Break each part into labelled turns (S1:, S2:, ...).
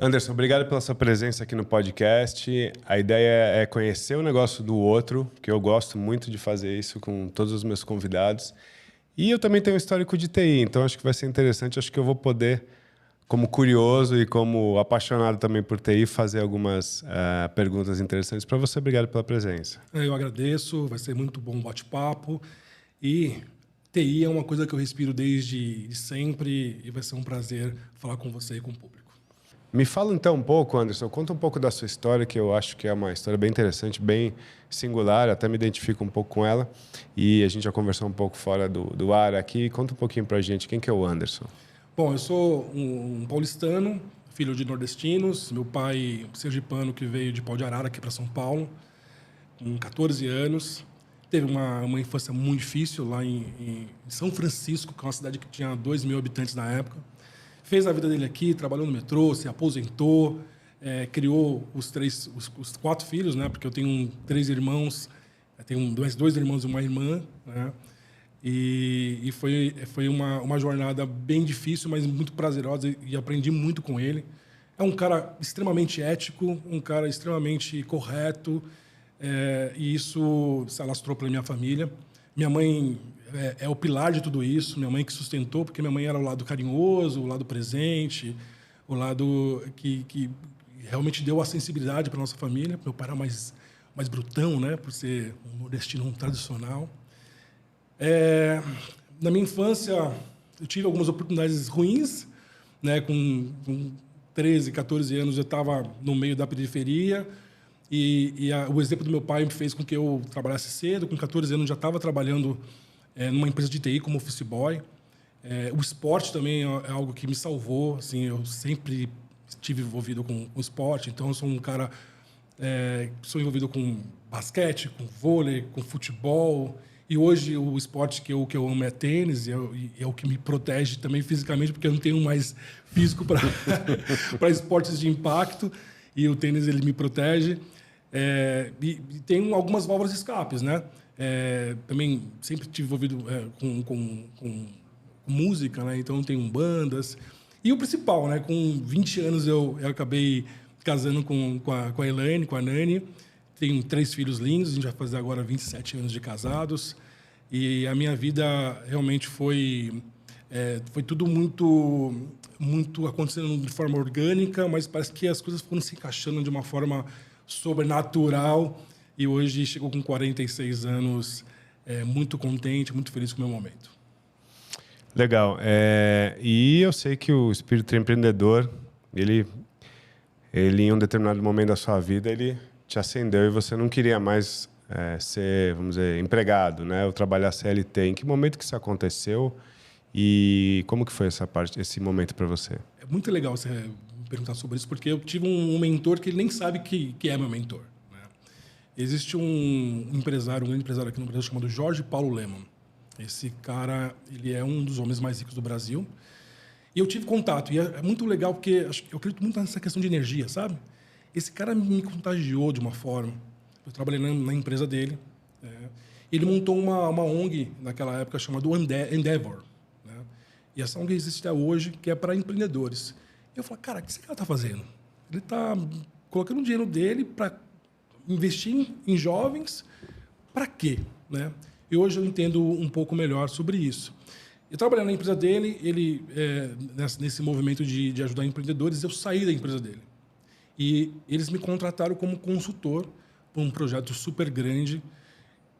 S1: Anderson, obrigado pela sua presença aqui no podcast. A ideia é conhecer o negócio do outro, que eu gosto muito de fazer isso com todos os meus convidados. E eu também tenho um histórico de TI, então acho que vai ser interessante. Acho que eu vou poder, como curioso e como apaixonado também por TI, fazer algumas perguntas interessantes para você. Obrigado pela presença.
S2: Eu agradeço, vai ser muito bom o bate-papo. E TI é uma coisa que eu respiro desde sempre e vai ser um prazer falar com você e com o público.
S1: Me fala então um pouco, Anderson, conta um pouco da sua história, que eu acho que é uma história bem interessante, bem singular, até me identifico um pouco com ela. E a gente já conversou um pouco fora do ar aqui. Conta um pouquinho pra gente, quem que é o Anderson?
S2: Bom, eu sou um paulistano, filho de nordestinos. Meu pai, sergipano, que veio de Pau de Arara aqui para São Paulo, com 14 anos. Teve uma infância muito difícil lá em São Francisco, que é uma cidade que tinha 2.000 habitantes na época. Fez a vida dele aqui, trabalhou no metrô, se aposentou, criou os 4 filhos, né? Porque eu tenho 3 irmãos, tenho 2 irmãos e uma irmã, né? E foi uma jornada bem difícil, mas muito prazerosa e aprendi muito com ele. É um cara extremamente ético, um cara extremamente correto, e isso se alastrou para minha família. Minha mãe é o pilar de tudo isso, minha mãe que sustentou, porque minha mãe era o lado carinhoso, o lado presente, o lado que realmente deu a sensibilidade para nossa família. Meu pai era mais brutão, né, por ser um nordestino tradicional. Na minha infância, eu tive algumas oportunidades ruins, né, com 13, 14 anos eu estava no meio da periferia, o exemplo do meu pai me fez com que eu trabalhasse cedo. Com 14 anos já estava trabalhando numa empresa de TI como office boy. O esporte também é algo que me salvou. Assim, eu sempre estive envolvido com esporte, então eu sou um cara sou envolvido com basquete, com vôlei, com futebol. E hoje o esporte que eu amo é tênis, e é o que me protege também fisicamente, porque eu não tenho mais físico para esportes de impacto, e o tênis ele me protege. E tem algumas válvulas de escapes, né? Também sempre estive envolvido com música, né? Então tenho bandas. E o principal, né? Com 20 anos eu acabei casando com a Elaine, com a Nani. Tenho 3 filhos lindos, a gente vai fazer agora 27 anos de casados. E a minha vida realmente foi tudo muito acontecendo de forma orgânica, mas parece que as coisas foram se encaixando de uma forma sobrenatural. E hoje chegou com 46 anos, muito contente, muito feliz com o meu momento.
S1: Legal. E eu sei que o espírito empreendedor, ele em um determinado momento da sua vida, ele te acendeu e você não queria mais ser, vamos dizer, empregado, né? Ou trabalhar CLT. Em que momento que isso aconteceu e como que foi esse momento para você?
S2: É muito legal você me perguntar sobre isso, porque eu tive um mentor que ele nem sabe que é meu mentor, né? Existe um grande empresário aqui no Brasil chamado Jorge Paulo Lemann. Esse cara, ele é um dos homens mais ricos do Brasil. E eu tive contato, e é muito legal porque eu acredito muito nessa questão de energia, sabe? Esse cara me contagiou de uma forma. Eu trabalhei na empresa dele. Ele montou uma ONG naquela época chamada Endeavor, né? E essa ONG existe até hoje, que é para empreendedores. E eu falei, cara, o que esse cara está fazendo? Ele está colocando o dinheiro dele para investir em jovens. Para quê, né? E hoje eu entendo um pouco melhor sobre isso. Eu trabalhando na empresa dele, ele nesse movimento de ajudar empreendedores, eu saí da empresa dele. E eles me contrataram como consultor para um projeto super grande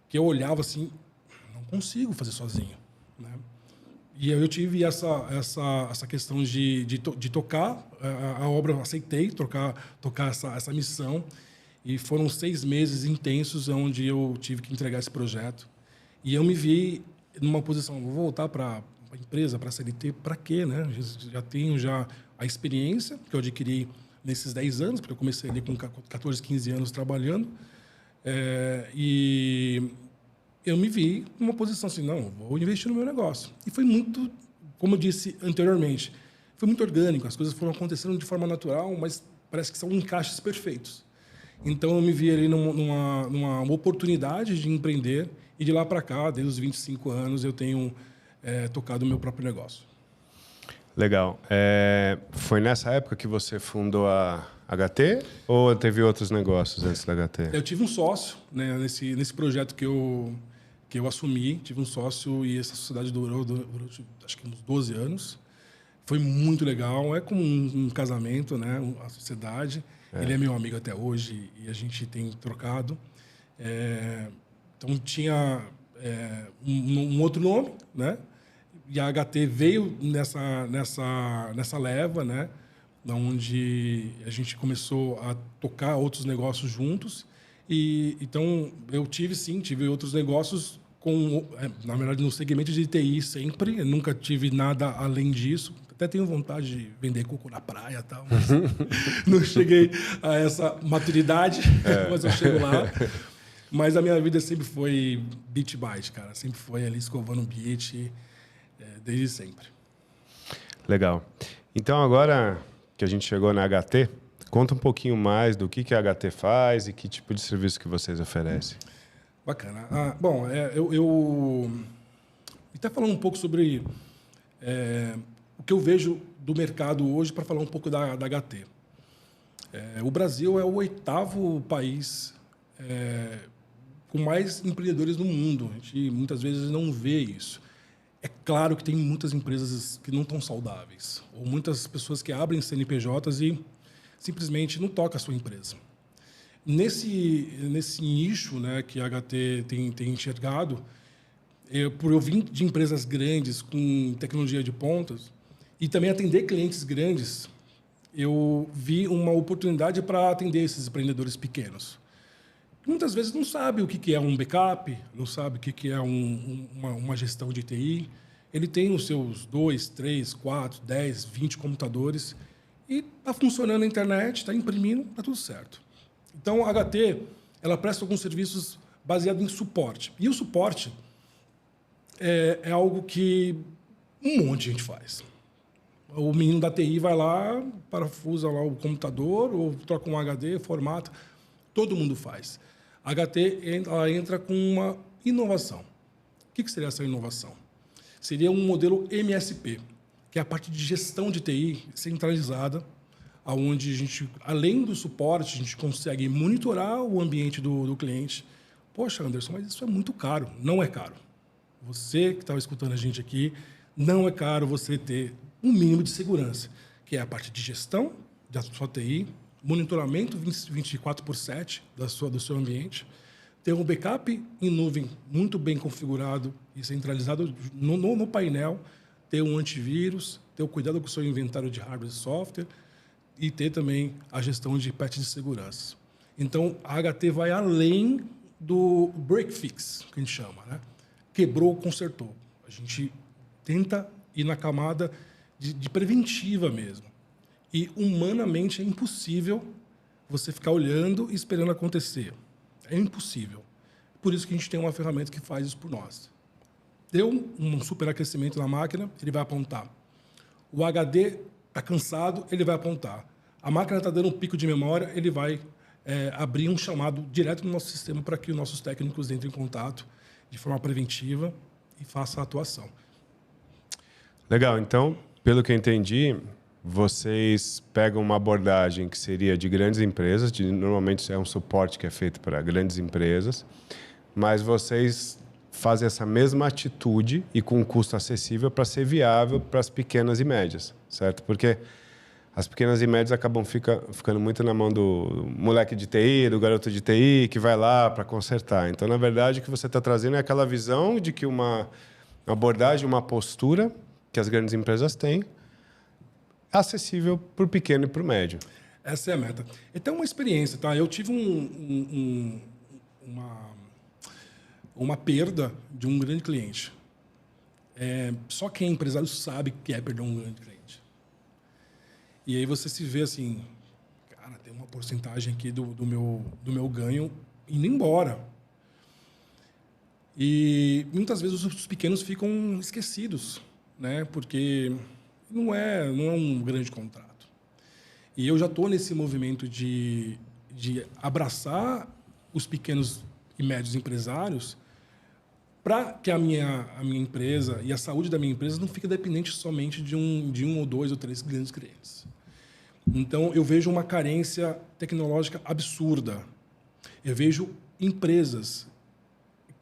S2: que eu olhava assim, não consigo fazer sozinho, né? E aí eu tive essa questão de tocar a obra, eu aceitei tocar essa missão, e foram 6 meses intensos onde eu tive que entregar esse projeto. E eu me vi numa posição, vou voltar para a empresa, para a CLT, para quê, né? Já tenho a experiência que eu adquiri nesses 10 anos, porque eu comecei ali com 14, 15 anos trabalhando, e eu me vi numa posição assim, não, vou investir no meu negócio. E foi muito, como eu disse anteriormente, foi muito orgânico, as coisas foram acontecendo de forma natural, mas parece que são encaixes perfeitos. Então eu me vi ali numa oportunidade de empreender, e de lá para cá, desde os 25 anos, eu tenho tocado o meu próprio negócio.
S1: Legal. Foi nessa época que você fundou a HT ou teve outros negócios antes da HT?
S2: Eu tive um sócio, né, nesse projeto que eu assumi. Tive um sócio e essa sociedade durou acho que uns 12 anos. Foi muito legal. É como um casamento, né, a sociedade. Ele é meu amigo até hoje e a gente tem trocado. Então, tinha um outro nome, né? E a HT veio nessa leva, né? Onde a gente começou a tocar outros negócios juntos. E então eu tive outros negócios na verdade no segmento de TI sempre. Eu nunca tive nada além disso. Até tenho vontade de vender coco na praia, tal, mas não cheguei a essa maturidade, mas eu chego lá. Mas a minha vida sempre foi beat byte, cara. Sempre foi ali escovando beat, desde sempre.
S1: Legal. Então, agora que a gente chegou na HT, conta um pouquinho mais do que a HT faz e que tipo de serviço que vocês oferecem.
S2: Bacana. Bom, eu até falando um pouco sobre o que eu vejo do mercado hoje para falar um pouco da HT. O Brasil é o 8º país com mais empreendedores no mundo. A gente muitas vezes não vê isso. É claro que tem muitas empresas que não estão saudáveis, ou muitas pessoas que abrem CNPJs e simplesmente não tocam a sua empresa. Nesse nicho, né, que a HT tem enxergado, por eu vir de empresas grandes com tecnologia de pontas e também atender clientes grandes, eu vi uma oportunidade para atender esses empreendedores pequenos. Muitas vezes não sabe o que é um backup, não sabe o que é uma gestão de TI. Ele tem os seus 2, 3, 4, 10, 20 computadores e está funcionando a internet, está imprimindo, está tudo certo. Então, a HT ela presta alguns serviços baseados em suporte. E o suporte é algo que um monte de gente faz. O menino da TI vai lá, parafusa lá o computador, ou troca um HD, formata. Todo mundo faz. A HT ela entra com uma inovação. O que seria essa inovação? Seria um modelo MSP, que é a parte de gestão de TI centralizada, onde a gente, além do suporte, a gente consegue monitorar o ambiente do cliente. Poxa, Anderson, mas isso é muito caro. Não é caro. Você que estava escutando a gente aqui, não é caro você ter um mínimo de segurança, que é a parte de gestão da sua TI, monitoramento 24/7 do seu ambiente, ter um backup em nuvem muito bem configurado e centralizado no painel, ter um antivírus, ter o cuidado com o seu inventário de hardware e software e ter também a gestão de patch de segurança. Então, a HT vai além do break fix, que a gente chama, né? Quebrou, consertou. A gente tenta ir na camada de preventiva mesmo. E, humanamente, é impossível você ficar olhando e esperando acontecer. É impossível. Por isso que a gente tem uma ferramenta que faz isso por nós. Deu um superaquecimento na máquina, ele vai apontar. O HD está cansado, ele vai apontar. A máquina está dando um pico de memória, ele vai abrir um chamado direto no nosso sistema para que os nossos técnicos entrem em contato de forma preventiva e façam a atuação.
S1: Legal. Então, pelo que eu entendi, vocês pegam uma abordagem que seria de grandes empresas, normalmente é um suporte que é feito para grandes empresas, mas vocês fazem essa mesma atitude e com um custo acessível para ser viável para as pequenas e médias, certo? Porque as pequenas e médias acabam ficando muito na mão do moleque de TI, do garoto de TI, que vai lá para consertar. Então, na verdade, o que você está trazendo é aquela visão de que uma abordagem, uma postura que as grandes empresas têm, acessível para o pequeno e para o médio.
S2: Essa é a meta. Então, uma experiência, tá? Eu tive uma perda de um grande cliente. Só quem é empresário sabe que é perder um grande cliente. E aí você se vê assim, cara, tem uma porcentagem aqui do meu ganho indo embora. E muitas vezes os pequenos ficam esquecidos, né? Porque não é um grande contrato. E eu já estou nesse movimento de abraçar os pequenos e médios empresários para que a minha empresa e a saúde da minha empresa não fique dependente somente de um ou dois ou três grandes clientes. Então, eu vejo uma carência tecnológica absurda. Eu vejo empresas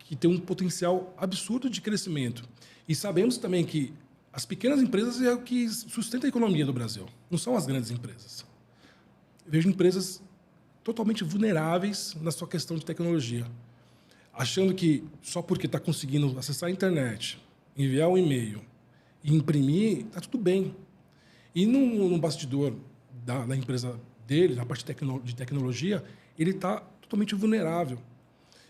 S2: que têm um potencial absurdo de crescimento. E sabemos também que as pequenas empresas é o que sustenta a economia do Brasil, não são as grandes empresas. Eu vejo empresas totalmente vulneráveis na sua questão de tecnologia, achando que só porque está conseguindo acessar a internet, enviar um e-mail e imprimir, está tudo bem. E no bastidor da empresa dele, na parte de tecnologia, ele está totalmente vulnerável.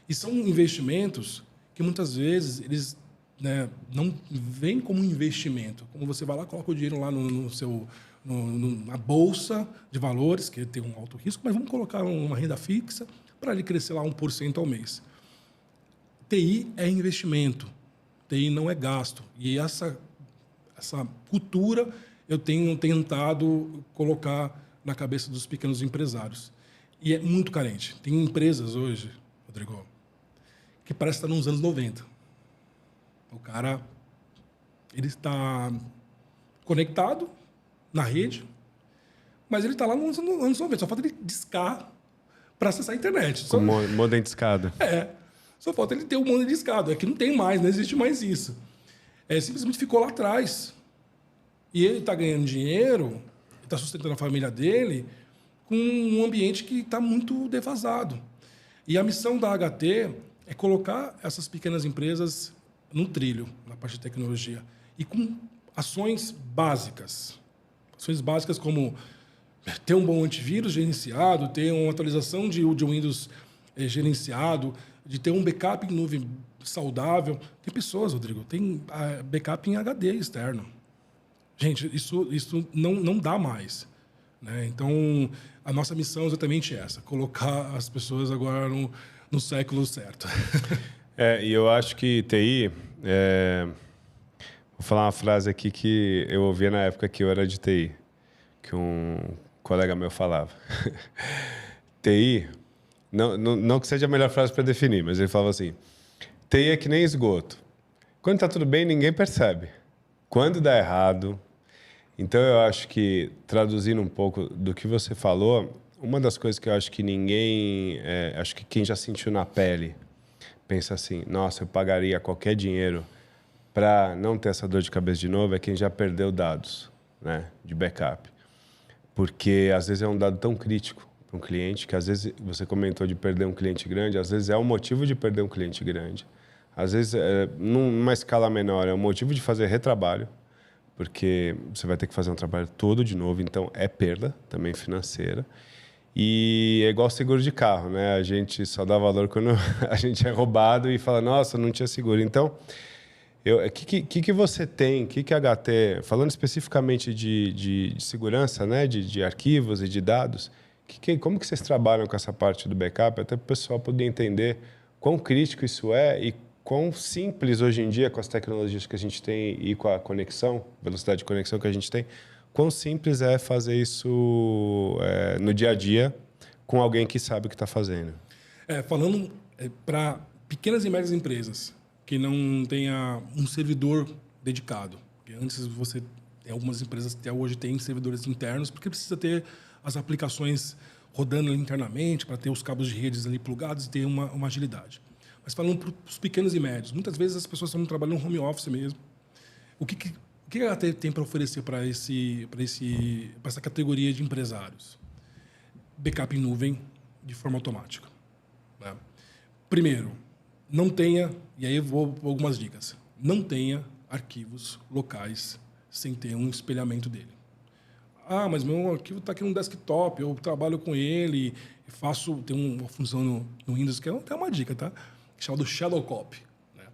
S2: E são investimentos que muitas vezes eles, né, não veem como um investimento. Como você vai lá, coloca o dinheiro lá na bolsa de valores, que tem um alto risco, mas vamos colocar uma renda fixa para ele crescer lá 1% ao mês. TI é investimento, TI não é gasto. E essa cultura eu tenho tentado colocar na cabeça dos pequenos empresários. E é muito carente. Tem empresas hoje, Rodrigo, que parece estar nos anos 90. O cara ele está conectado na rede, mas ele está lá nos anos 90. Só falta ele discar para acessar a internet.
S1: Com modem discado.
S2: Só falta ele ter o modem discado. É que não tem mais, não existe mais isso. Simplesmente ficou lá atrás. E ele está ganhando dinheiro, está sustentando a família dele com um ambiente que está muito defasado. E a missão da HT é colocar essas pequenas empresas num trilho, na parte de tecnologia, e com ações básicas. Ações básicas como ter um bom antivírus gerenciado, ter uma atualização de Windows gerenciado, de ter um backup em nuvem saudável. Tem pessoas, Rodrigo, tem backup em HD externo. Gente, isso não dá mais. Né? Então, a nossa missão é exatamente essa, colocar as pessoas agora no século certo.
S1: E eu acho que TI... Vou falar uma frase aqui que eu ouvia na época que eu era de TI, que um colega meu falava. TI, não que seja a melhor frase para definir, mas ele falava assim, TI é que nem esgoto. Quando está tudo bem, ninguém percebe. Quando dá errado... Então, eu acho que, traduzindo um pouco do que você falou, uma das coisas que eu acho que acho que quem já sentiu na pele, pensa assim, nossa, eu pagaria qualquer dinheiro para não ter essa dor de cabeça de novo, é quem já perdeu dados, né, de backup. Porque, às vezes, é um dado tão crítico para um cliente, que, às vezes, você comentou de perder um cliente grande, às vezes é um motivo de perder um cliente grande. Às vezes, numa escala menor, é um motivo de fazer retrabalho, porque você vai ter que fazer um trabalho todo de novo, então é perda também financeira. E é igual seguro de carro, né? A gente só dá valor quando a gente é roubado e fala, nossa, não tinha seguro. Então, o que você tem, que a HT, falando especificamente de segurança, né? de arquivos e de dados, como que vocês trabalham com essa parte do backup, até para o pessoal poder entender quão crítico isso é e quão simples hoje em dia, com as tecnologias que a gente tem e com a conexão, velocidade de conexão que a gente tem, quão simples é fazer isso no dia a dia com alguém que sabe o que está fazendo.
S2: Falando para pequenas e médias empresas que não tenha um servidor dedicado. Porque antes algumas empresas até hoje têm servidores internos porque precisa ter as aplicações rodando ali internamente para ter os cabos de redes ali plugados e ter uma agilidade. Mas falando para os pequenos e médios, muitas vezes as pessoas estão trabalhando no home office mesmo. O que a HT tem para oferecer para essa categoria de empresários? Backup em nuvem de forma automática. Né? Primeiro, não tenha, e aí eu vou algumas dicas, não tenha arquivos locais sem ter um espelhamento dele. Mas meu arquivo está aqui no desktop, eu trabalho com ele, tem uma função no Windows que é até uma dica, tá? Chamado Shadow Copy. Né?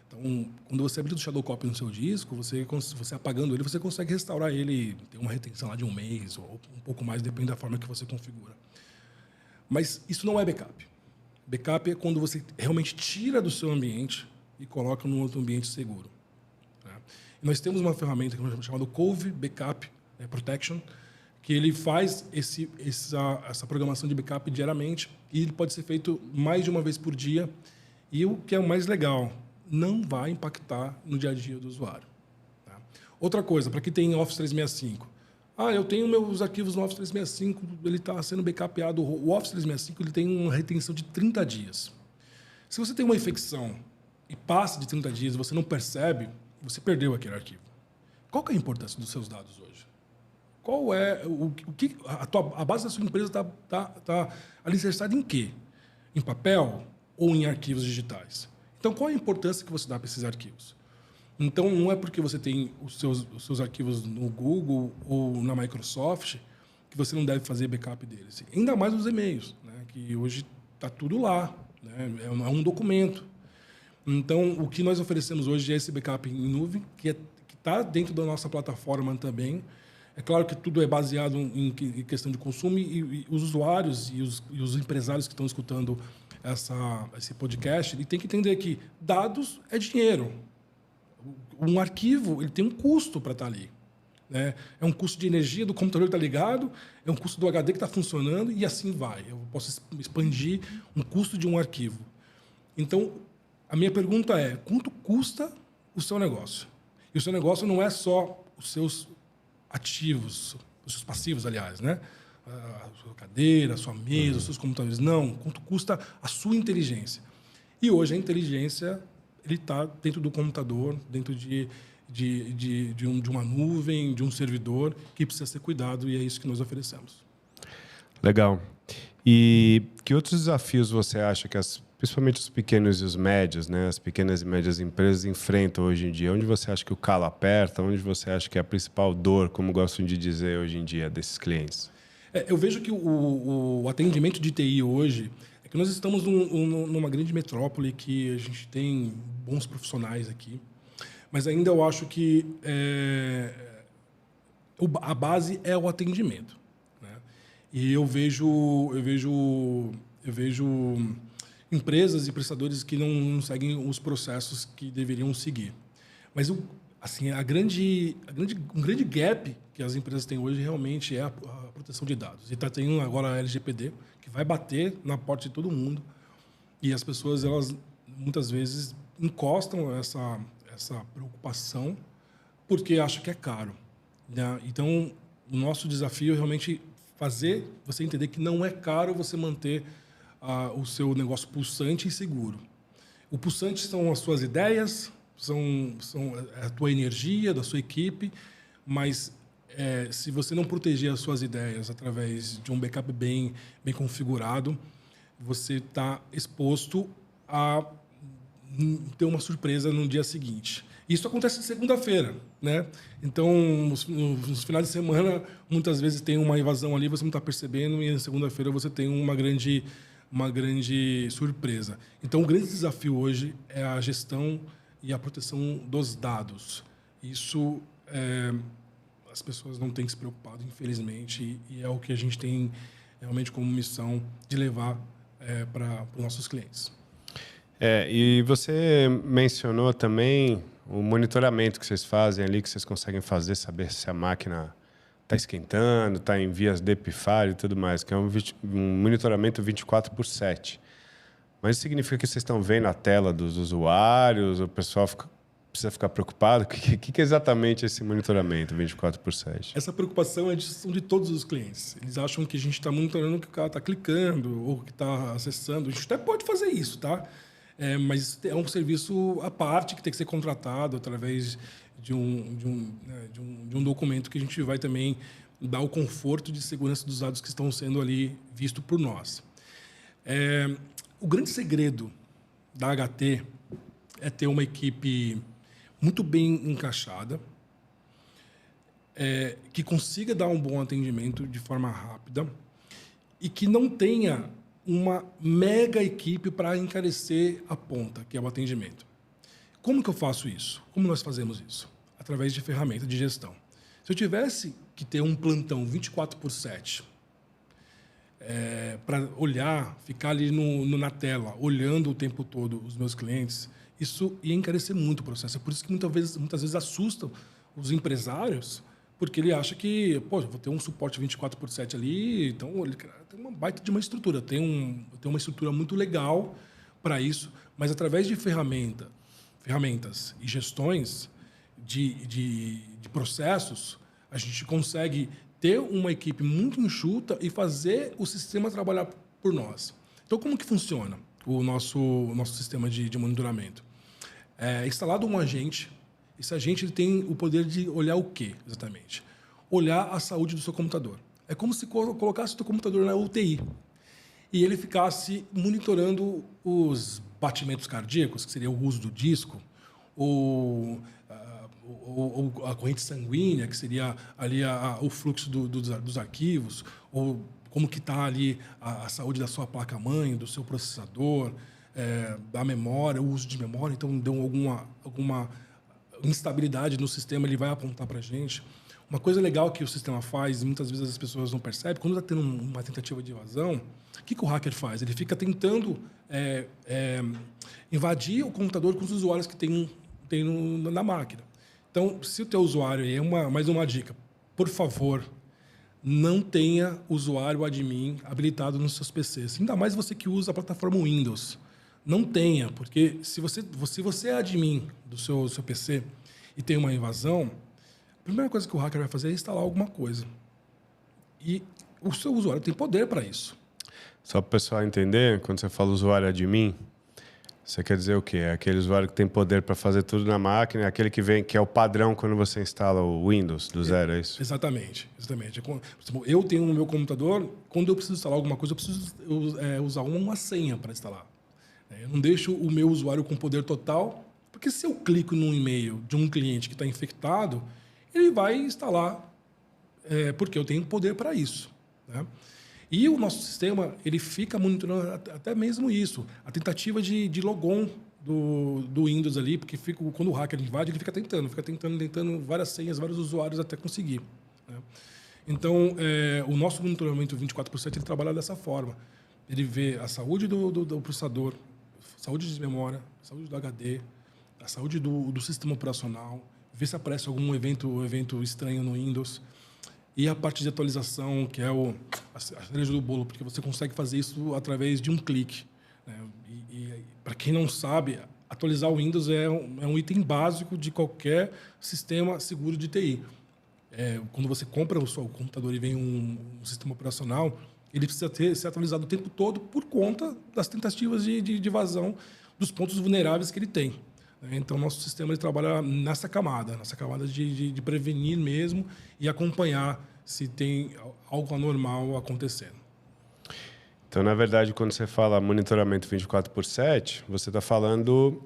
S2: Então, quando você habilita o Shadow Copy no seu disco, você apagando ele, você consegue restaurar ele, tem uma retenção lá de 1 mês ou um pouco mais, depende da forma que você configura. Mas isso não é backup. Backup é quando você realmente tira do seu ambiente e coloca num outro ambiente seguro. Né? E nós temos uma ferramenta chamada Cove Backup Protection, que ele faz essa programação de backup diariamente e ele pode ser feito mais de uma vez por dia. E o que é o mais legal, não vai impactar no dia a dia do usuário. Tá? Outra coisa, para quem tem Office 365. Eu tenho meus arquivos no Office 365, ele está sendo backupado. O Office 365 ele tem uma retenção de 30 dias. Se você tem uma infecção e passa de 30 dias e você não percebe, você perdeu aquele arquivo. Qual que é a importância dos seus dados hoje? Qual é o que a base da sua empresa está alicerçada em quê? Em papel ou em arquivos digitais? Então, qual é a importância que você dá para esses arquivos? Então, não é porque você tem os seus arquivos no Google ou na Microsoft que você não deve fazer backup deles. Ainda mais os e-mails, né? Que hoje está tudo lá, né? É um documento. Então, o que nós oferecemos hoje é esse backup em nuvem, que está dentro da nossa plataforma também. É claro que tudo é baseado em questão de consumo e os usuários e os empresários que estão escutando esse podcast, ele tem que entender que dados é dinheiro. Um arquivo ele tem um custo para estar ali. Né? É um custo de energia do computador que está ligado, é um custo do HD que está funcionando e assim vai. Eu posso expandir um custo de um arquivo. Então, a minha pergunta é, quanto custa o seu negócio? E o seu negócio não é só os seus ativos, os seus passivos, aliás, né? A sua cadeira, a sua mesa, os seus computadores. Não, quanto custa a sua inteligência? E hoje a inteligência ele está dentro do computador, dentro de uma nuvem, de um servidor que precisa ser cuidado e é isso que nós oferecemos.
S1: Legal. E que outros desafios você acha que principalmente os pequenos e os médios, né, as pequenas e médias empresas enfrentam hoje em dia? Onde você acha que o calo aperta? Onde você acha que é a principal dor, como gostam de dizer hoje em dia, desses clientes?
S2: Eu vejo que o atendimento de TI hoje é que nós estamos numa grande metrópole que a gente tem bons profissionais aqui, mas ainda eu acho que a base é o atendimento, né? E eu vejo empresas e prestadores que não seguem os processos que deveriam seguir. Mas assim, um grande gap que as empresas têm hoje realmente é a proteção de dados. E está tendo agora a LGPD, que vai bater na porta de todo mundo. E as pessoas, elas muitas vezes encostam essa preocupação porque acham que é caro. Né? Então, o nosso desafio é realmente fazer você entender que não é caro você manter o seu negócio pulsante e seguro. O pulsante são as suas ideias, são a tua energia, da sua equipe, mas se você não proteger as suas ideias através de um backup bem configurado, você está exposto a ter uma surpresa no dia seguinte. Isso acontece segunda-feira, né? Então, nos finais de semana, muitas vezes tem uma invasão ali, você não está percebendo, e na segunda-feira você tem uma grande surpresa. Então, o grande desafio hoje é a gestão e a proteção dos dados. Isso as pessoas não têm se preocupado, infelizmente, e é o que a gente tem realmente como missão de levar para os nossos clientes.
S1: E você mencionou também o monitoramento que vocês fazem ali, que vocês conseguem fazer, saber se a máquina está esquentando, está em vias de epifário e tudo mais, que é um monitoramento 24/7. Mas isso significa que vocês estão vendo a tela dos usuários, o pessoal precisa ficar preocupado? O que é exatamente esse monitoramento 24/7?
S2: Essa preocupação é de todos os clientes. Eles acham que a gente está monitorando o que o cara está clicando ou que está acessando. A gente até pode fazer isso, tá? Mas é um serviço à parte que tem que ser contratado através de um documento que a gente vai também dar o conforto de segurança dos dados que estão sendo ali vistos por nós. O grande segredo da HT é ter uma equipe muito bem encaixada, que consiga dar um bom atendimento de forma rápida e que não tenha uma mega equipe para encarecer a ponta, que é o atendimento. Como que eu faço isso? Como nós fazemos isso? Através de ferramenta de gestão. Se eu tivesse que ter um plantão 24/7, para olhar, ficar ali na tela, olhando o tempo todo os meus clientes, isso ia encarecer muito o processo. É por isso que muitas vezes assustam os empresários, porque ele acha que, vou ter um suporte 24/7 ali, então ele tem uma baita de uma estrutura, tem uma estrutura muito legal para isso, mas através de ferramentas ferramentas e gestões de processos, a gente consegue ter uma equipe muito enxuta e fazer o sistema trabalhar por nós. Então, como que funciona o nosso sistema de monitoramento? É instalado um agente. Esse agente ele tem o poder de olhar o quê, exatamente? Olhar a saúde do seu computador. É como se colocasse o seu computador na UTI e ele ficasse monitorando os batimentos cardíacos, que seria o uso do disco, ou a corrente sanguínea, que seria ali o fluxo dos arquivos, ou como que está ali a saúde da sua placa-mãe, do seu processador, da memória, o uso de memória. Então, deu alguma instabilidade no sistema, ele vai apontar para a gente. Uma coisa legal que o sistema faz, e muitas vezes as pessoas não percebem, quando está tendo uma tentativa de invasão, o que o hacker faz? Ele fica tentando invadir o computador com os usuários que tem na máquina. Então, se o teu usuário, e mais uma dica, por favor, não tenha usuário admin habilitado nos seus PCs. Ainda mais você que usa a plataforma Windows. Não tenha, porque se você é admin do seu PC e tem uma invasão, a primeira coisa que o hacker vai fazer é instalar alguma coisa. E o seu usuário tem poder para isso.
S1: Só para o pessoal entender, quando você fala usuário admin, você quer dizer o quê? É aquele usuário que tem poder para fazer tudo na máquina, é aquele que é o padrão quando você instala o Windows do zero, é isso?
S2: Exatamente. Eu tenho no meu computador, quando eu preciso instalar alguma coisa, eu preciso usar uma senha para instalar. Eu não deixo o meu usuário com poder total, porque se eu clico num e-mail de um cliente que está infectado, ele vai instalar, porque eu tenho poder para isso, né? E o nosso sistema ele fica monitorando até mesmo isso, a tentativa de logon do Windows ali, porque quando o hacker invade, ele fica tentando várias senhas, vários usuários até conseguir, né? Então, o nosso monitoramento 24/7 ele trabalha dessa forma. Ele vê a saúde do processador, saúde de memória, saúde do HD, a saúde do sistema operacional, vê se aparece algum evento estranho no Windows. E a parte de atualização, que é a cereja do bolo, porque você consegue fazer isso através de um clique, né? E para quem não sabe, atualizar o Windows é um item básico de qualquer sistema seguro de TI. Quando você compra o seu computador e vem um sistema operacional, ele precisa ser atualizado o tempo todo por conta das tentativas de vazão dos pontos vulneráveis que ele tem. Então, nosso sistema ele trabalha nessa camada de prevenir mesmo e acompanhar se tem algo anormal acontecendo.
S1: Então, na verdade, quando você fala monitoramento 24/7, você está falando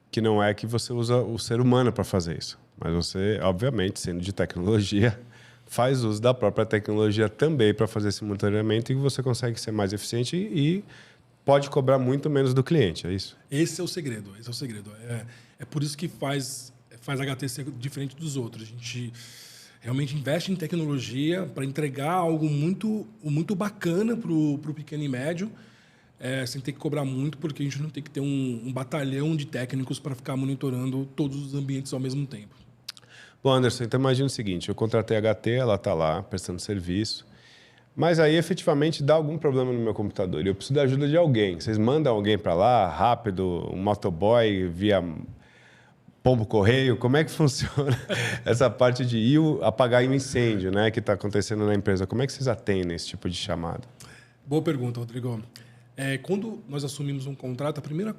S1: que não é que você usa o ser humano para fazer isso, mas você, obviamente, sendo de tecnologia, faz uso da própria tecnologia também para fazer esse monitoramento e você consegue ser mais eficiente e pode cobrar muito menos do cliente, é isso?
S2: Esse é o segredo. É por isso que faz a HT ser diferente dos outros. A gente realmente investe em tecnologia para entregar algo muito bacana para o pequeno e médio, sem ter que cobrar muito, porque a gente não tem que ter um batalhão de técnicos para ficar monitorando todos os ambientes ao mesmo tempo.
S1: Bom, Anderson, então imagina o seguinte, eu contratei a HT, ela está lá prestando serviço, mas aí, efetivamente, dá algum problema no meu computador e eu preciso da ajuda de alguém. Vocês mandam alguém para lá, rápido, um motoboy via pombo correio? Como é que funciona essa parte de ir apagar um incêndio, né, que está acontecendo na empresa? Como é que vocês atendem esse tipo de chamado?
S2: Boa pergunta, Rodrigo. Quando nós assumimos um contrato, a primeira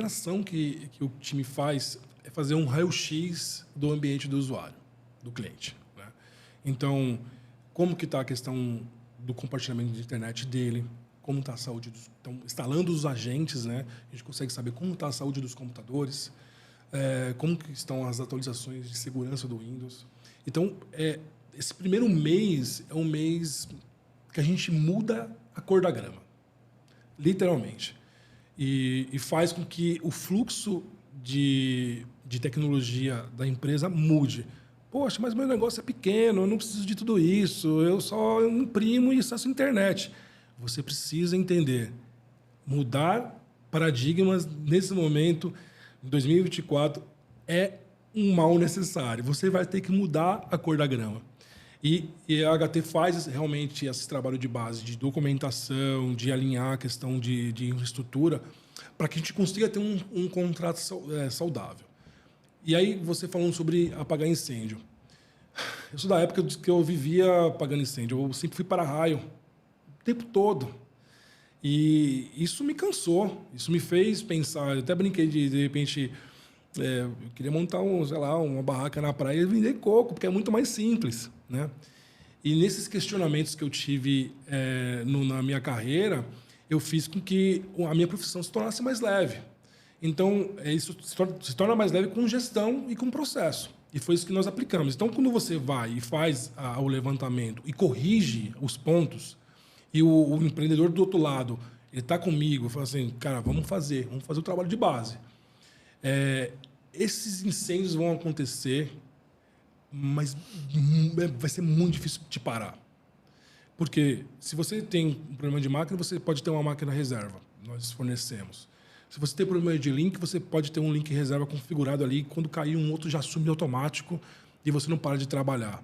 S2: ação que o time faz é fazer um raio-x do ambiente do usuário, do cliente, né? Então, como que está a questão do compartilhamento de internet dele, como está a saúde então, instalando os agentes, né? A gente consegue saber como está a saúde dos computadores, como que estão as atualizações de segurança do Windows. Então, esse primeiro mês é um mês que a gente muda a cor da grama, literalmente, e faz com que o fluxo de tecnologia da empresa mude. Poxa, mas meu negócio é pequeno, eu não preciso de tudo isso, eu só imprimo e acesso à internet. Você precisa entender, mudar paradigmas nesse momento, em 2024, é um mal necessário. Você vai ter que mudar a cor da grama. E a HT faz realmente esse trabalho de base, de documentação, de alinhar a questão de infraestrutura, para que a gente consiga ter um contrato saudável. E aí, você falando sobre apagar incêndio. Eu sou da época que eu vivia apagando incêndio. Eu sempre fui para-raio o tempo todo. E isso me cansou. Isso me fez pensar. Eu até brinquei de repente, eu queria montar uma barraca na praia e vender coco, porque é muito mais simples, né? E nesses questionamentos que eu tive na minha carreira, eu fiz com que a minha profissão se tornasse mais leve. Então, isso se torna mais leve com gestão e com processo. E foi isso que nós aplicamos. Então, quando você vai e faz o levantamento e corrige os pontos, e o empreendedor do outro lado, ele está comigo, fala assim, cara, vamos fazer o trabalho de base. Esses incêndios vão acontecer, mas vai ser muito difícil de parar. Porque se você tem um problema de máquina, você pode ter uma máquina reserva. Nós fornecemos. Se você tem problema de link, você pode ter um link reserva configurado ali. Quando cair um outro, já assume automático e você não para de trabalhar.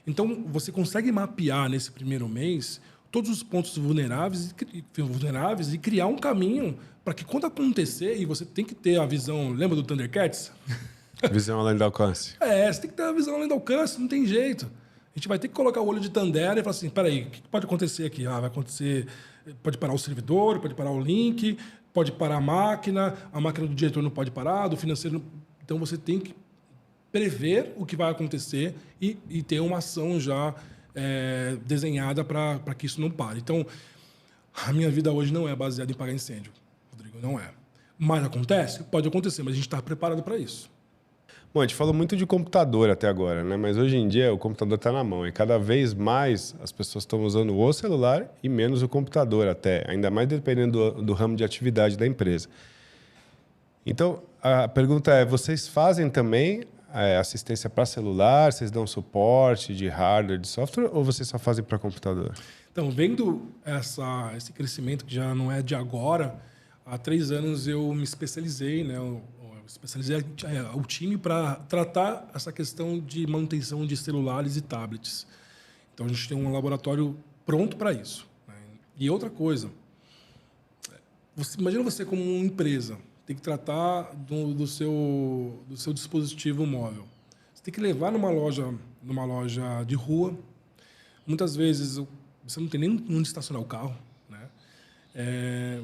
S2: Então, você consegue mapear nesse primeiro mês todos os pontos vulneráveis e criar um caminho para que quando acontecer, e você tem que ter a visão... Lembra do Thundercats?
S1: Visão além do alcance.
S2: Você tem que ter a visão além do alcance, não tem jeito. A gente vai ter que colocar o olho de Tandera e falar assim, peraí, o que pode acontecer aqui? Vai acontecer... Pode parar o servidor, pode parar o link, pode parar a máquina do diretor não pode parar, do financeiro... Então, você tem que prever o que vai acontecer e ter uma ação já desenhada para que isso não pare. Então, a minha vida hoje não é baseada em apagar incêndio, Rodrigo, não é. Mas acontece? Pode acontecer, mas a gente está preparado para isso.
S1: Bom, a gente falou muito de computador até agora, né? Mas hoje em dia o computador está na mão e cada vez mais as pessoas estão usando o celular e menos o computador até, ainda mais dependendo do ramo de atividade da empresa. Então, a pergunta é, vocês fazem também assistência para celular? Vocês dão suporte de hardware, de software ou vocês só fazem para computador?
S2: Então, vendo esse crescimento que já não é de agora, há 3 anos eu me especializei, né? Especializei o time para tratar essa questão de manutenção de celulares e tablets. Então, a gente tem um laboratório pronto para isso, né? E outra coisa, imagina você como uma empresa, tem que tratar do seu dispositivo móvel. Você tem que levar numa loja de rua. Muitas vezes você não tem nem onde estacionar o carro, né?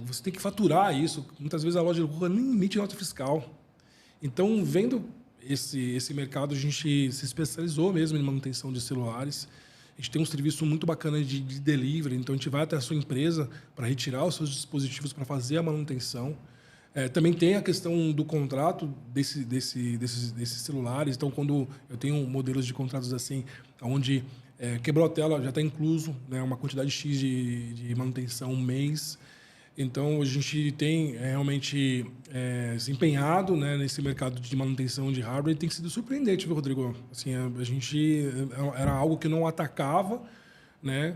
S2: Você tem que faturar isso. Muitas vezes a loja de rua nem emite nota fiscal. Então, vendo esse mercado, a gente se especializou mesmo em manutenção de celulares. A gente tem um serviço muito bacana de delivery, então a gente vai até a sua empresa para retirar os seus dispositivos para fazer a manutenção. Também tem a questão do contrato desses celulares. Então, quando eu tenho modelos de contratos assim, onde quebrou a tela, já está incluso, né, uma quantidade X de manutenção um mês. Então, a gente tem realmente se empenhado, né, nesse mercado de manutenção de hardware e tem sido surpreendente, viu, Rodrigo? Assim, a gente era algo que não atacava, né,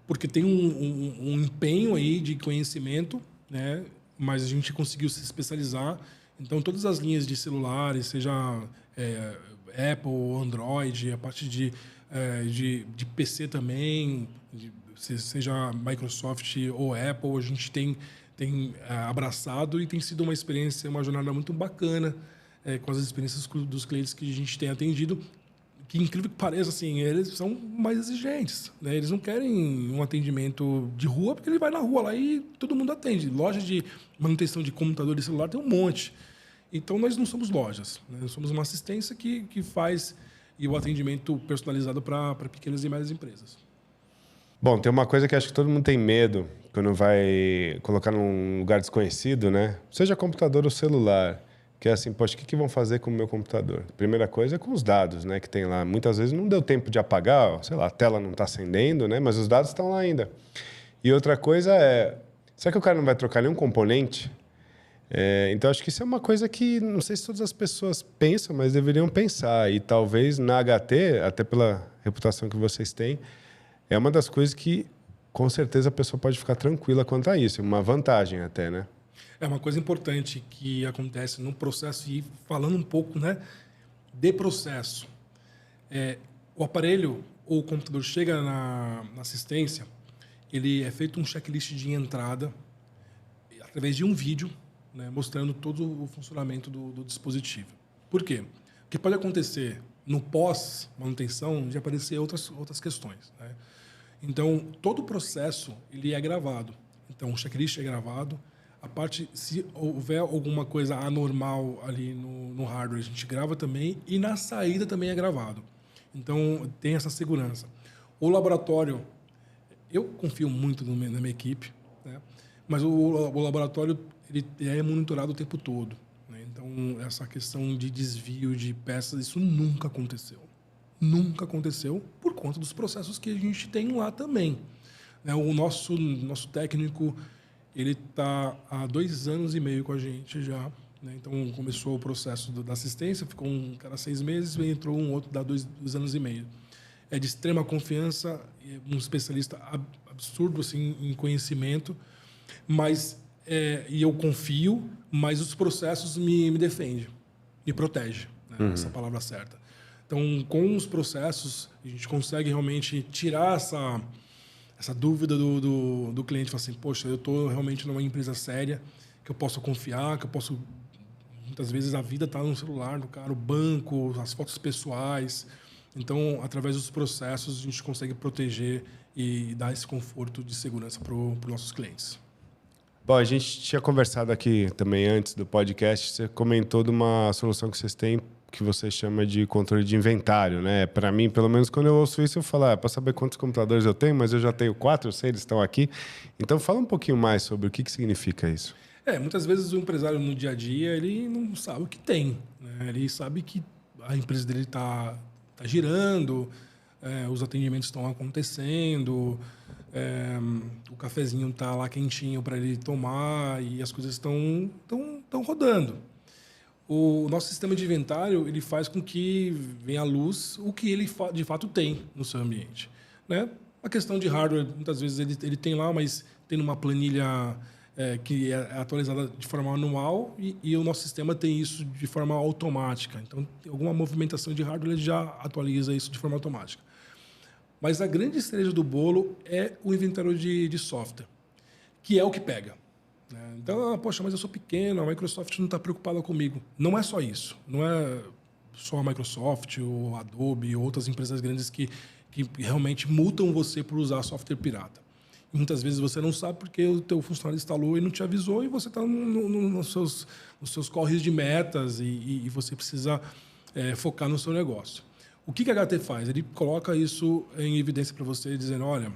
S2: porque tem um empenho aí de conhecimento, né, mas a gente conseguiu se especializar. Então, todas as linhas de celulares, seja Apple, Android, a parte de PC também, seja Microsoft ou Apple, a gente tem abraçado e tem sido uma experiência, uma jornada muito bacana com as experiências dos clientes que a gente tem atendido, que, incrível que pareça, assim, eles são mais exigentes, né? Eles não querem um atendimento de rua, porque ele vai na rua lá e todo mundo atende. Loja de manutenção de computador e celular tem um monte. Então, nós não somos lojas, né? Nós somos uma assistência que faz o atendimento personalizado para pequenas e médias empresas.
S1: Bom, tem uma coisa que acho que todo mundo tem medo quando vai colocar num lugar desconhecido, né? Seja computador ou celular, que é assim, poxa, o que vão fazer com o meu computador? A primeira coisa é com os dados, né, que tem lá. Muitas vezes não deu tempo de apagar, sei lá, a tela não está acendendo, né, mas os dados estão lá ainda. E outra coisa será que o cara não vai trocar nenhum componente? Então, acho que isso é uma coisa que não sei se todas as pessoas pensam, mas deveriam pensar. E talvez na HT, até pela reputação que vocês têm, é uma das coisas que, com certeza, a pessoa pode ficar tranquila quanto a isso. Uma vantagem até, né?
S2: É uma coisa importante que acontece no processo, e falando um pouco, né, de processo. O aparelho ou o computador chega na assistência, ele é feito um checklist de entrada através de um vídeo, né, mostrando todo o funcionamento do dispositivo. Por quê? O que pode acontecer no pós-manutenção de aparecer outras questões, né? Então, todo o processo ele é gravado. Então, o checklist é gravado. A parte, se houver alguma coisa anormal ali no hardware, a gente grava também. E na saída também é gravado. Então, tem essa segurança. O laboratório, eu confio muito na minha equipe, né? Mas o laboratório ele é monitorado o tempo todo, né? Então, essa questão de desvio de peças, isso nunca aconteceu. Nunca aconteceu por conta dos processos que a gente tem lá também, né? O nosso técnico, ele está há 2 anos e meio com a gente já, né? Então, começou o processo da assistência, ficou um cara 6 meses, entrou um outro dá 2 anos e meio. É de extrema confiança, um especialista absurdo assim, em conhecimento, mas e eu confio, mas os processos me defendem, me protegem, né? Essa palavra certa. Então, com os processos, a gente consegue realmente tirar essa dúvida do cliente, falar assim, poxa, eu estou realmente numa empresa séria, que eu posso confiar, que eu posso... Muitas vezes a vida está no celular do cara, o banco, as fotos pessoais. Então, através dos processos, a gente consegue proteger e dar esse conforto de segurança para os nossos clientes.
S1: Bom, a gente tinha conversado aqui também antes do podcast, você comentou de uma solução que vocês têm que você chama de controle de inventário, né? Para mim, pelo menos quando eu ouço isso, eu falo, para saber quantos computadores eu tenho, mas eu já tenho 4, eu sei, eles estão aqui. Então, fala um pouquinho mais sobre o que significa isso.
S2: Muitas vezes o empresário no dia a dia, ele não sabe o que tem, né? Ele sabe que a empresa dele está girando, os atendimentos estão acontecendo, o cafezinho está lá quentinho para ele tomar e as coisas estão rodando. O nosso sistema de inventário ele faz com que venha à luz o que ele de fato tem no seu ambiente, né? A questão de hardware, muitas vezes ele tem lá, mas tem uma planilha que é atualizada de forma anual e o nosso sistema tem isso de forma automática. Então, alguma movimentação de hardware ele já atualiza isso de forma automática. Mas a grande cereja do bolo é o inventário de software, que é o que pega, né? Então, poxa, mas eu sou pequeno, a Microsoft não está preocupada comigo. Não é só isso. Não é só a Microsoft, ou a Adobe, ou outras empresas grandes que realmente multam você por usar software pirata. E muitas vezes você não sabe porque o teu funcionário instalou e não te avisou e você está nos seus corres de metas e você precisa focar no seu negócio. O que a HT faz? Ele coloca isso em evidência para você, dizendo, olha,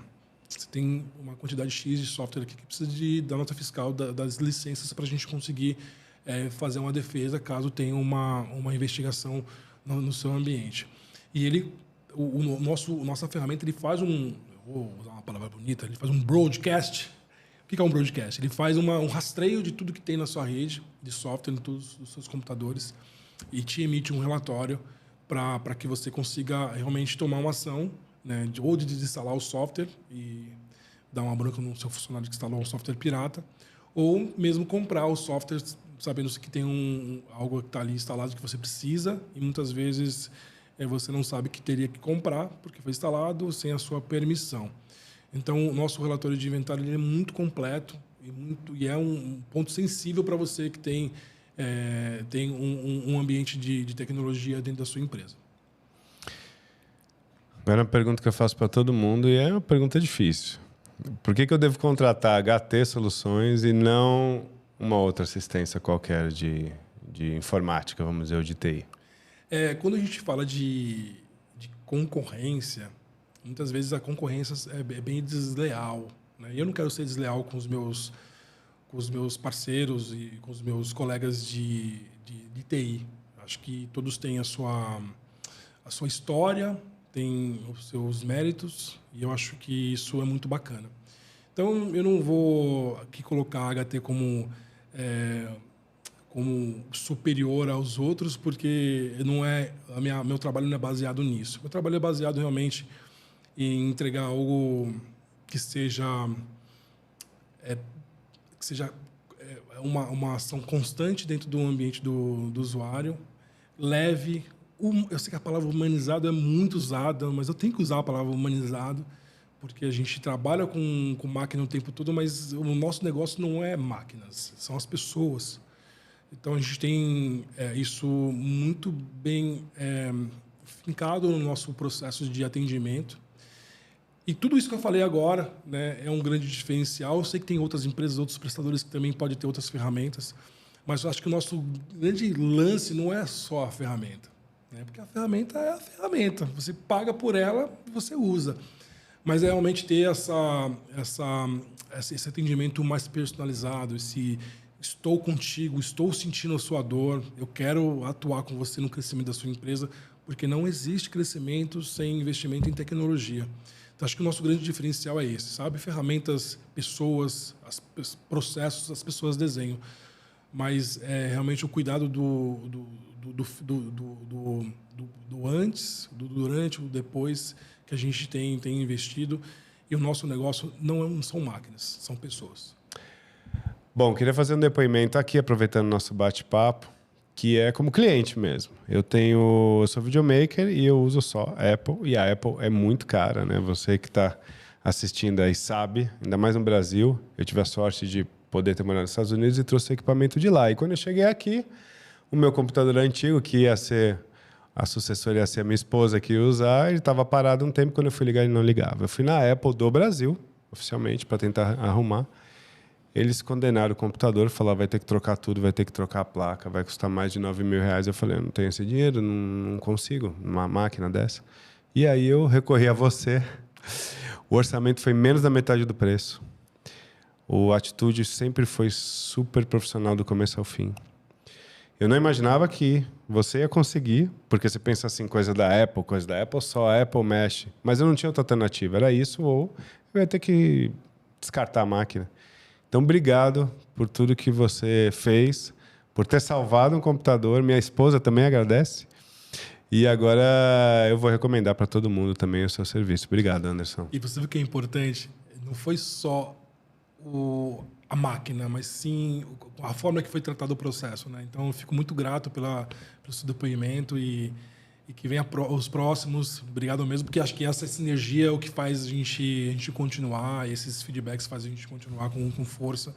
S2: você tem uma quantidade X de software aqui que precisa da nota fiscal, das licenças para a gente conseguir fazer uma defesa caso tenha uma investigação no seu ambiente. E ele, nossa ferramenta, ele faz vou usar uma palavra bonita, ele faz um broadcast. O que é um broadcast? Ele faz um rastreio de tudo que tem na sua rede de software, em todos os seus computadores, e te emite um relatório para que você consiga realmente tomar uma ação, né, ou de desinstalar o software e dar uma bronca no seu funcionário que instalou um software pirata, ou mesmo comprar o software sabendo que tem algo que está ali instalado que você precisa e muitas vezes você não sabe que teria que comprar porque foi instalado sem a sua permissão. Então, o nosso relatório de inventário ele é muito completo e é um ponto sensível para você que tem um ambiente de tecnologia dentro da sua empresa.
S1: Agora, uma pergunta que eu faço para todo mundo e é uma pergunta difícil. Por que eu devo contratar HT Soluções e não uma outra assistência qualquer de informática, vamos dizer, ou de TI?
S2: Quando a gente fala de concorrência, muitas vezes a concorrência é bem desleal, né? E eu não quero ser desleal com os meus parceiros e com os meus colegas de TI. Acho que todos têm a sua história, têm os seus méritos, e eu acho que isso é muito bacana. Então, eu não vou aqui colocar a HT como superior aos outros, porque meu trabalho não é baseado nisso. Meu trabalho é baseado realmente em entregar algo que seja uma ação constante dentro do ambiente do usuário, leve. Eu sei que a palavra humanizado é muito usada, mas eu tenho que usar a palavra humanizado, porque a gente trabalha com máquina o tempo todo, mas o nosso negócio não é máquinas, são as pessoas. Então, a gente tem isso muito bem fincado no nosso processo de atendimento. E tudo isso que eu falei agora, né, é um grande diferencial. Eu sei que tem outras empresas, outros prestadores que também podem ter outras ferramentas, mas eu acho que o nosso grande lance não é só a ferramenta, né? Porque a ferramenta é a ferramenta. Você paga por ela e você usa. Mas é realmente ter esse atendimento mais personalizado, esse estou contigo, estou sentindo a sua dor, eu quero atuar com você no crescimento da sua empresa, porque não existe crescimento sem investimento em tecnologia. Então, acho que o nosso grande diferencial é esse, sabe? Ferramentas, pessoas, processos, as pessoas desenham. Mas realmente o cuidado do antes, do durante, do depois, que a gente tem investido. E o nosso negócio não são máquinas, são pessoas.
S1: Bom, queria fazer um depoimento aqui, aproveitando o nosso bate-papo, que é como cliente mesmo. Eu sou videomaker e eu uso só Apple, e a Apple é muito cara, né? Você que está assistindo aí sabe, ainda mais no Brasil. Eu tive a sorte de poder ter morado nos Estados Unidos e trouxe equipamento de lá. E quando eu cheguei aqui, o meu computador antigo, que ia ser a sucessora, ia ser a minha esposa que ia usar, ele estava parado um tempo. Quando eu fui ligar, ele não ligava. Eu fui na Apple do Brasil, oficialmente, para tentar arrumar. Eles condenaram o computador, falaram, vai ter que trocar tudo, vai ter que trocar a placa, vai custar mais de R$9.000. Eu falei, eu não tenho esse dinheiro, não consigo, numa máquina dessa. E aí eu recorri a você. O orçamento foi menos da metade do preço. A atitude sempre foi super profissional do começo ao fim. Eu não imaginava que você ia conseguir, porque você pensa assim, coisa da Apple, só a Apple mexe. Mas eu não tinha outra alternativa, era isso ou eu ia ter que descartar a máquina. Então, obrigado por tudo que você fez, por ter salvado um computador. Minha esposa também agradece. E agora eu vou recomendar para todo mundo também o seu serviço. Obrigado, Anderson.
S2: E você viu que é importante? Não foi só a máquina, mas sim a forma que foi tratado o processo, né? Então, eu fico muito grato pelo seu depoimento e que venha os próximos. Obrigado mesmo, porque acho que essa sinergia é o que faz a gente continuar, esses feedbacks fazem a gente continuar com força.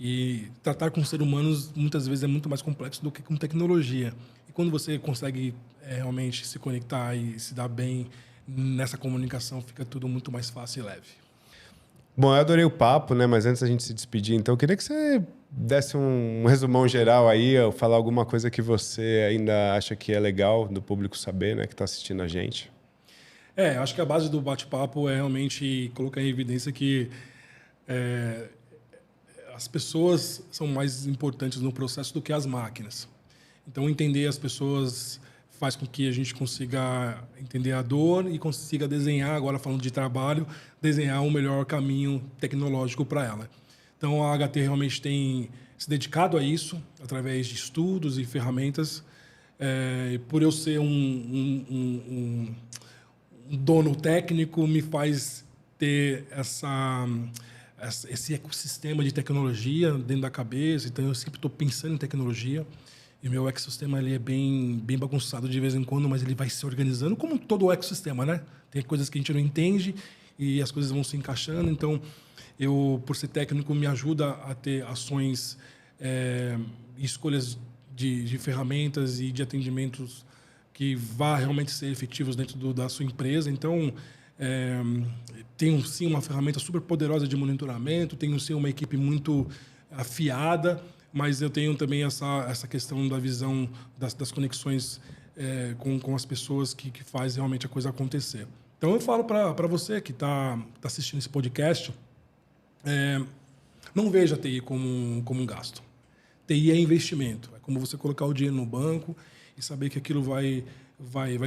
S2: E tratar com seres humanos, muitas vezes, é muito mais complexo do que com tecnologia. E quando você consegue realmente se conectar e se dar bem nessa comunicação, fica tudo muito mais fácil e leve.
S1: Bom, eu adorei o papo, né? Mas antes da gente se despedir, então, eu queria que você desse um resumão geral aí, ou falar alguma coisa que você ainda acha que é legal do público saber, né? Que está assistindo a gente.
S2: Acho que a base do bate-papo é realmente colocar em evidência que as pessoas são mais importantes no processo do que as máquinas. Então, entender as pessoas faz com que a gente consiga entender a dor e consiga desenhar, agora falando de trabalho, desenhar um melhor caminho tecnológico para ela. Então, a HT realmente tem se dedicado a isso, através de estudos e ferramentas. Por eu ser um dono técnico, me faz ter esse ecossistema de tecnologia dentro da cabeça. Então, eu sempre estou pensando em tecnologia. E o meu ecossistema ele é bem bagunçado de vez em quando, mas ele vai se organizando, como todo o ecossistema, né? Tem coisas que a gente não entende e as coisas vão se encaixando. Então, eu, por ser técnico, me ajuda a ter ações escolhas de ferramentas e de atendimentos que vá realmente ser efetivos dentro da sua empresa. Então, tenho, sim, uma ferramenta super poderosa de monitoramento, tenho, sim, uma equipe muito afiada, mas eu tenho também essa questão da visão das conexões com as pessoas que faz realmente a coisa acontecer. Então, eu falo para você que está assistindo esse podcast, não veja a TI como um gasto. TI é investimento. É como você colocar o dinheiro no banco e saber que aquilo vai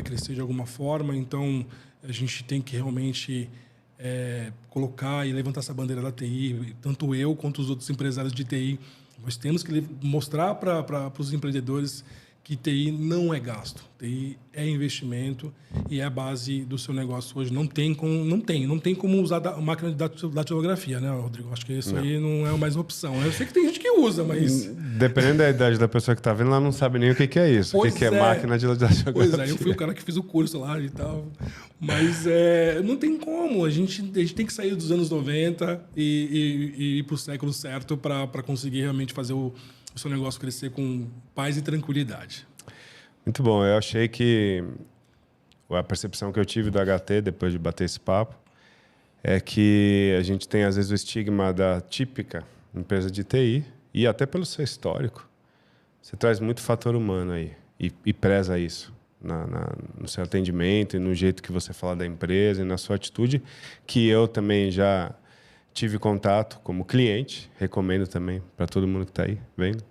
S2: crescer de alguma forma. Então, a gente tem que realmente colocar e levantar essa bandeira da TI, tanto eu quanto os outros empresários de TI. Nós temos que mostrar para os empreendedores que TI não é gasto. TI é investimento e é a base do seu negócio hoje. Não tem como usar a máquina de datilografia, né, Rodrigo? Acho que isso aí não é mais uma opção. Eu sei que tem gente que usa, mas...
S1: Dependendo da idade da pessoa que está vendo, ela não sabe nem o que é isso. O que é máquina de datilografia.
S2: Pois é, eu fui o cara que fiz o curso lá e tal. Mas não tem como. A gente tem que sair dos anos 90 e ir para o século certo para conseguir realmente fazer o seu negócio crescer com paz e tranquilidade.
S1: Muito bom. Eu achei que a percepção que eu tive do HT depois de bater esse papo é que a gente tem, às vezes, o estigma da típica empresa de TI e até pelo seu histórico. Você traz muito fator humano aí e preza isso no seu atendimento e no jeito que você fala da empresa e na sua atitude, que eu também já tive contato como cliente, recomendo também para todo mundo que está aí vendo.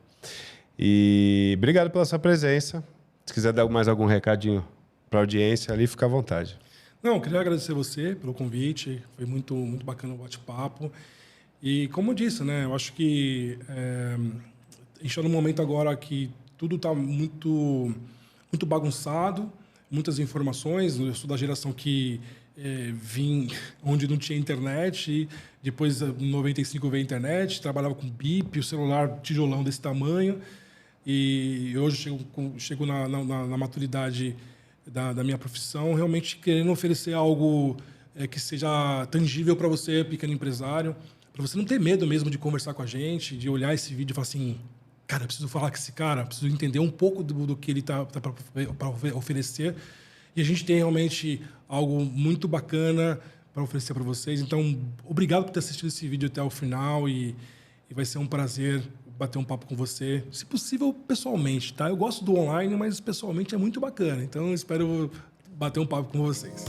S1: E obrigado pela sua presença. Se quiser dar mais algum recadinho para a audiência ali, fica à vontade.
S2: Não, queria agradecer você pelo convite, foi muito, muito bacana o bate-papo. E como eu disse, né, eu acho que a gente está num momento agora que tudo está muito, muito bagunçado, muitas informações. Eu sou da geração que vim onde não tinha internet, e depois, em 95, veio a internet, trabalhava com bip, o celular tijolão desse tamanho, e hoje chego na maturidade da minha profissão, realmente querendo oferecer algo que seja tangível para você, pequeno empresário, para você não ter medo mesmo de conversar com a gente, de olhar esse vídeo e falar assim, cara, eu preciso falar com esse cara, preciso entender um pouco do que ele tá para oferecer. E a gente tem realmente algo muito bacana para oferecer para vocês. Então, obrigado por ter assistido esse vídeo até o final e vai ser um prazer bater um papo com você, se possível pessoalmente, tá? Eu gosto do online, mas pessoalmente é muito bacana. Então, eu espero bater um papo com vocês.